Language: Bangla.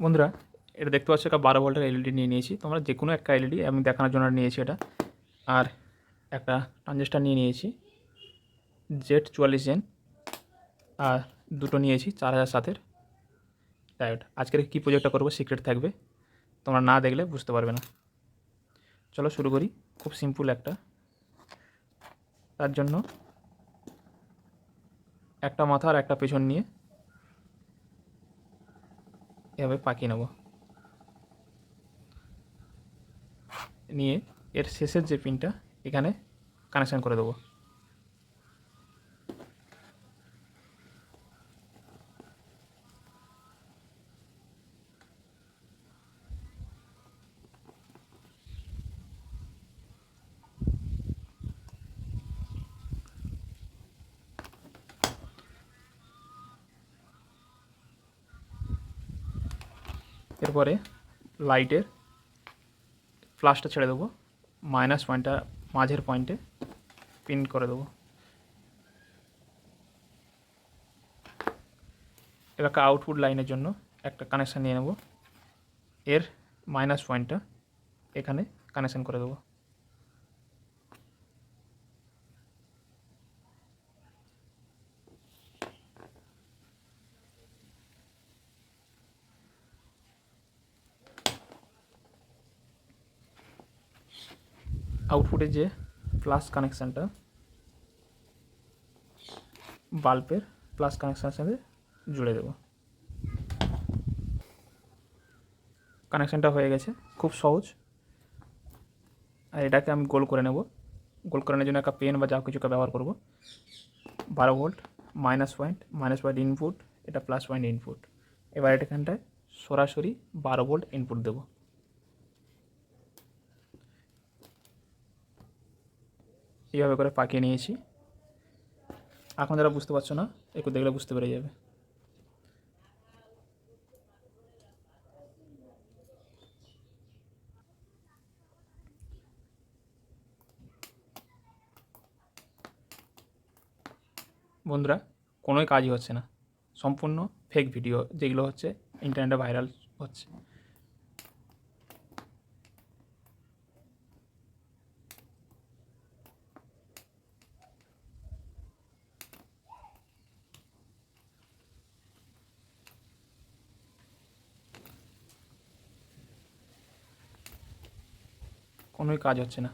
বন্ধুরা, এটা দেখতে পাচ্ছ একটা 12 ভোল্টের এলইডি নিয়ে নিয়েছি। তোমরা যে কোনো একটা এলইডি আমি দেখানোর জন্য নিয়েছি এটা। আর একটা ট্রানজিস্টার নিয়ে নিয়েছি Z44N, আর দুটো নিয়েছি 4007-এর ডায়োড। আজকের কী প্রজেক্টটা করবো সিক্রেট থাকবে, তোমরা না দেখলে বুঝতে পারবে না। চলো শুরু করি। খুব সিম্পল একটা। তার জন্য একটা মাথা আর একটা পেছন নিয়ে এভাবে পাকিয়ে নেব। নিয়ে এর শেষের যে পিনটা এখানে কানেকশান করে দেবো। এরপরে লাইটের ফ্লাশটা ছেড়ে দেবো, মাইনাস পয়েন্টটা মাঝের পয়েন্টে পিন করে দেবো। এবার আউটপুট লাইনের জন্য একটা কানেকশান নিয়ে নেব, এর মাইনাস পয়েন্টটা এখানে কানেকশান করে দেবো। আউটপুটে যে প্লাস কানেকশানটা বাল্বের প্লাস কানেকশানের সাথে জুড়ে দেবো। কানেকশানটা হয়ে গেছে, খুব সহজ। আর এটাকে আমি গোল করে নেব। গোল করানোর জন্য একটা পেন বা যা কিছুকে ব্যবহার করব। 12 ভোল্ট মাইনাস পয়েন্ট ইনপুট, এটা প্লাস পয়েন্ট ইনপুট। এবার এখানটায় সরাসরি 12 ভোল্ট ইনপুট দেবো। এইভাবে করে পাকিয়ে নিয়েছি। এখন যারা বুঝতে পারছো না, একটু দেখলে বুঝতে পেরে যাবে। বন্ধুরা, কোনোই কাজই হচ্ছে না, সম্পূর্ণ ফেক ভিডিও যেগুলো হচ্ছে ইন্টারনেটে ভাইরাল হচ্ছে। কোনোই কাজ হচ্ছে না।